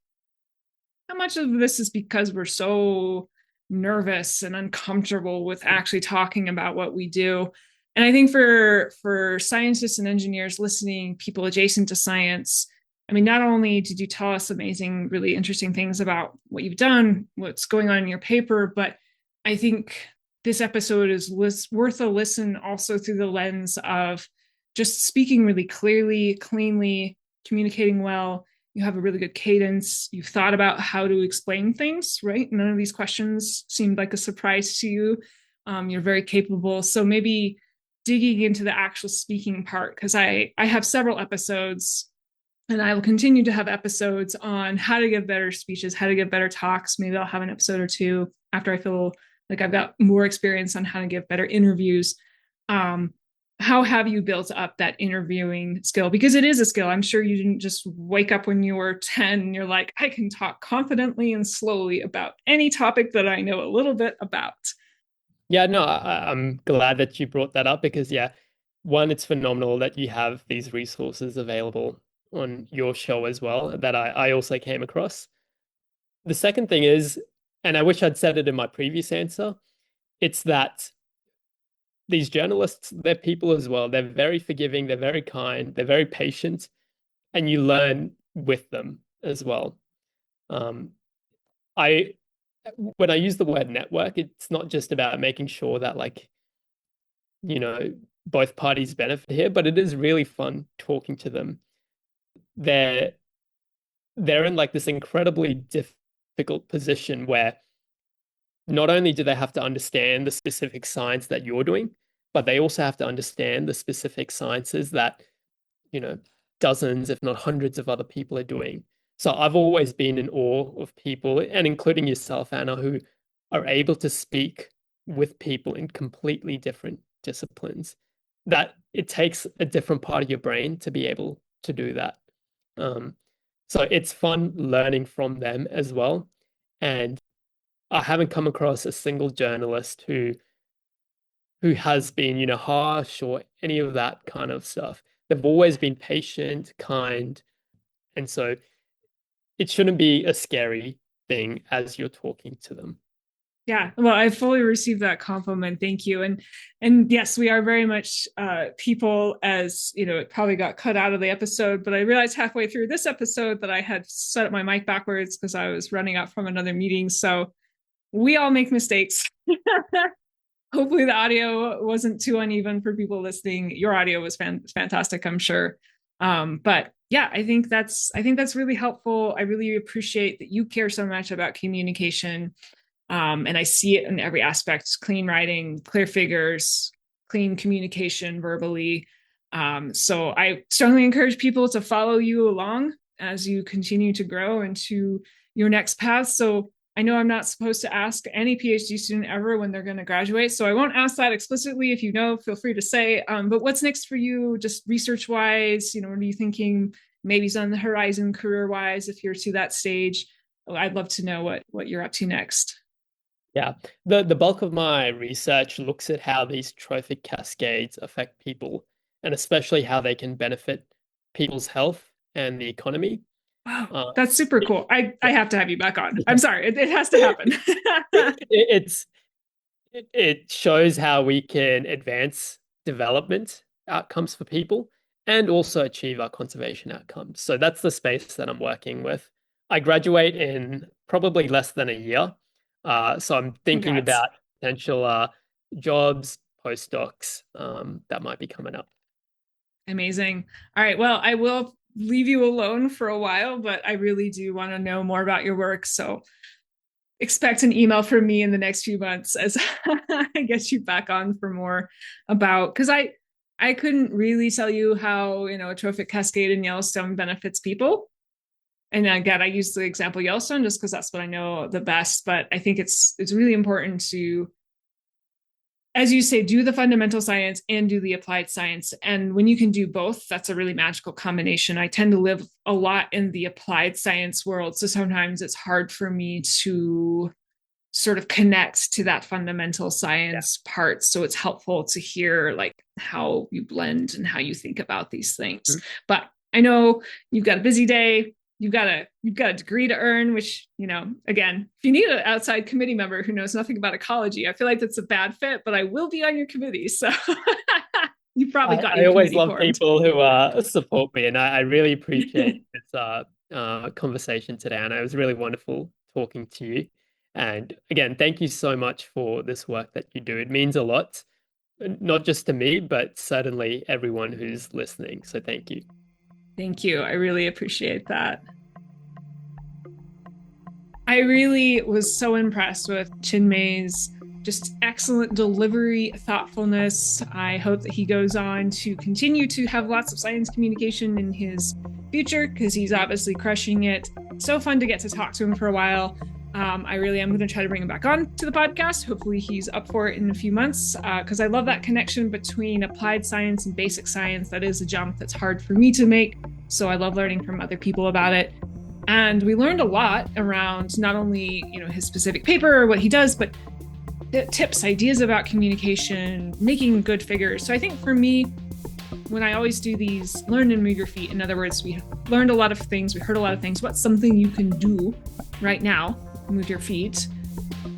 how much of this is because we're so nervous and uncomfortable with actually talking about what we do? And I think for scientists and engineers listening, people adjacent to science, I mean, not only did you tell us amazing, really interesting things about what you've done, what's going on in your paper, but I think this episode is worth a listen also through the lens of just speaking really clearly, cleanly, communicating well. You have a really good cadence. You've thought about how to explain things, right? None of these questions seemed like a surprise to you. You're very capable. So maybe digging into the actual speaking part, because I have several episodes and I will continue to have episodes on how to give better speeches, how to give better talks. Maybe I'll have an episode or two after I feel like I've got more experience on how to give better interviews. Um, how have you built up that interviewing skill? Because it is a skill. I'm sure you didn't just wake up when you were 10 and you're like, I can talk confidently and slowly about any topic that I know a little bit about. Yeah, no, I'm glad that you brought that up because, yeah, one, it's phenomenal that you have these resources available on your show as well that I also came across. The second thing is, and I wish I'd said it in my previous answer, it's that these journalists, they're people as well. They're very forgiving, they're very kind, they're very patient, and you learn with them as well. Um, I when I use the word network, it's not just about making sure that you know, both parties benefit here, but it is really fun talking to them. They're they're in like this incredibly difficult position where not only do they have to understand the specific science that you're doing, but they also have to understand the specific sciences that, you know, dozens, if not hundreds of other people are doing. So I've always been in awe of people, and including yourself, Anna, who are able to speak with people in completely different disciplines. That it takes a different part of your brain to be able to do that. Um, so it's fun learning from them as well. And I haven't come across a single journalist who has been, harsh or any of that kind of stuff. They've always been patient, kind, and so it shouldn't be a scary thing as you're talking to them. Yeah, well, I fully received that compliment. Thank you. And yes, we are very much people, as it probably got cut out of the episode, but I realized halfway through this episode that I had set up my mic backwards because I was running out from another meeting. So we all make mistakes. Hopefully the audio wasn't too uneven for people listening. Your audio was fantastic, I'm sure. But yeah, I think that's really helpful. I really appreciate that you care so much about communication. And I see it in every aspect: clean writing, clear figures, clean communication verbally. So I strongly encourage people to follow you along as you continue to grow into your next path. So I know I'm not supposed to ask any PhD student ever when they're going to graduate, so I won't ask that explicitly. If you know, feel free to say. But what's next for you, just research wise? What are you thinking? Maybe on the horizon, career wise, if you're to that stage. I'd love to know what you're up to next. Yeah. The bulk of my research looks at how these trophic cascades affect people, and especially how they can benefit people's health and the economy. Wow, Uh, that's super it- cool. I yeah. have to have you back on. I'm sorry, it has to happen. It's it shows how we can advance development outcomes for people and also achieve our conservation outcomes. So that's the space that I'm working with. I graduate in probably less than a year. So I'm thinking Congrats. about potential jobs, postdocs that might be coming up. Amazing. All right. Well, I will leave you alone for a while, but I really do want to know more about your work. So expect an email from me in the next few months as I get you back on for more about, because I couldn't really tell you how, a trophic cascade in Yellowstone benefits people. And again, I use the example Yellowstone just because that's what I know the best. But I think it's really important to, as you say, do the fundamental science and do the applied science. And when you can do both, that's a really magical combination. I tend to live a lot in the applied science world, so sometimes it's hard for me to sort of connect to that fundamental science part. So it's helpful to hear like how you blend and how you think about these things. But I know you've got a busy day. You've got a degree to earn, which, again, if you need an outside committee member who knows nothing about ecology, I feel like that's a bad fit, but I will be on your committee. So you probably got I your always committee love formed. people who support me, and I really appreciate this conversation today. And it was really wonderful talking to you. And again, thank you so much for this work that you do. It means a lot, not just to me, but certainly everyone who's listening. So thank you. Thank you. I really appreciate that. I really was so impressed with Chinmay's just excellent delivery, thoughtfulness. I hope that he goes on to continue to have lots of science communication in his future because he's obviously crushing it. So fun to get to talk to him for a while. I really am going to try to bring him back on to the podcast. Hopefully he's up for it in a few months because I love that connection between applied science and basic science. That is a jump that's hard for me to make. So I love learning from other people about it. And we learned a lot around not only, his specific paper or what he does, but tips, ideas about communication, making good figures. So I think for me, when I always do these learn and move your feet, in other words, we learned a lot of things, we heard a lot of things. What's something you can do right now, move your feet,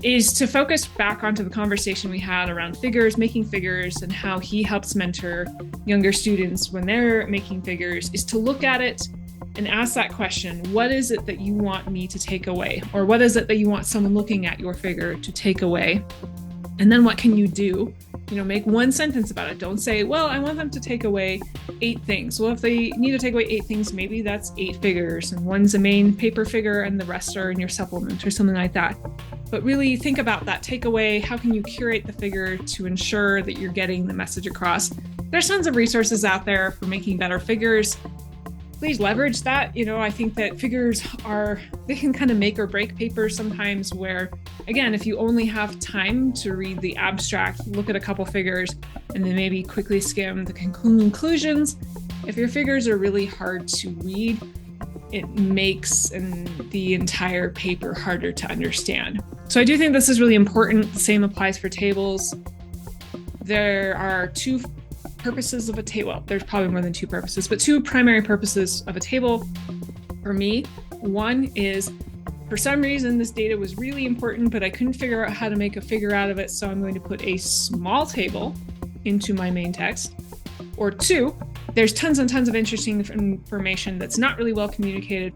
is to focus back onto the conversation we had around figures, making figures, and how he helps mentor younger students when they're making figures, is to look at it and ask that question, what is it that you want me to take away? Or what is it that you want someone looking at your figure to take away? And then what can you do? Make one sentence about it. Don't say, well, I want them to take away 8 things. Well, if they need to take away 8 things, maybe that's 8 figures, and one's a main paper figure and the rest are in your supplement or something like that. But really think about that takeaway. How can you curate the figure to ensure that you're getting the message across? There's tons of resources out there for making better figures. Please leverage that. I think that figures they can kind of make or break papers sometimes where, again, if you only have time to read the abstract, look at a couple figures, and then maybe quickly skim the conclusions. If your figures are really hard to read, it makes the entire paper harder to understand. So I do think this is really important. The same applies for tables. There are 2 purposes of a table. Well, there's probably more than 2 purposes, but 2 primary purposes of a table for me. One is, for some reason, this data was really important, but I couldn't figure out how to make a figure out of it, so I'm going to put a small table into my main text. Or 2, there's tons and tons of interesting information that's not really well communicated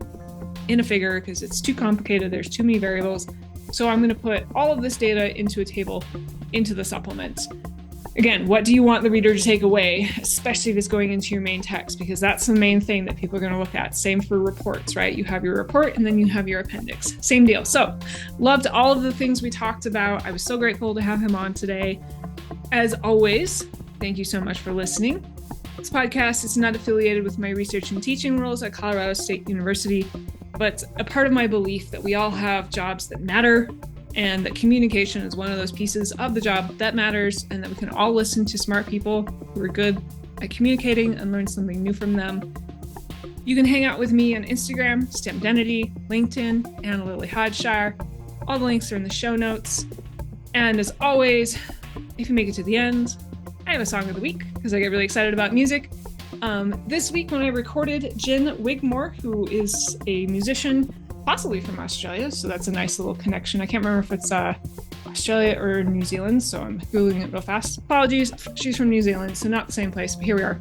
in a figure because it's too complicated, there's too many variables. So I'm going to put all of this data into a table, into the supplement. Again, what do you want the reader to take away, especially if it's going into your main text, because that's the main thing that people are going to look at. Same for reports, right? You have your report and then you have your appendix. Same deal. So loved all of the things we talked about. I was so grateful to have him on today. As always, thank you so much for listening. This podcast is not affiliated with my research and teaching roles at Colorado State University, but a part of my belief that we all have jobs that matter, and that communication is one of those pieces of the job that matters, and that we can all listen to smart people who are good at communicating and learn something new from them. You can hang out with me on Instagram, STEMdentity, LinkedIn, Anna Lily Hodgshire. All the links are in the show notes. And as always, if you make it to the end, I have a song of the week because I get really excited about music. This week when I recorded, Jen Wigmore, who is a musician, possibly from Australia, so that's a nice little connection. I can't remember if it's Australia or New Zealand, so I'm Googling it real fast. Apologies, she's from New Zealand, so not the same place, but here we are.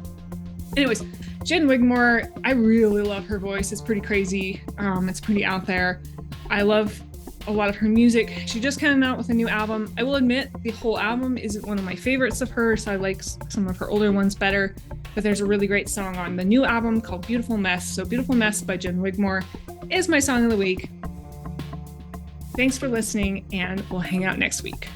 Anyways, Jen Wigmore, I really love her voice. It's pretty crazy. It's pretty out there. I love a lot of her music. She just came out with a new album. I will admit the whole album isn't one of my favorites of hers. I like some of her older ones better, but there's a really great song on the new album called Beautiful Mess. So Beautiful Mess by Jen Wigmore is my song of the week. Thanks for listening, and we'll hang out next week.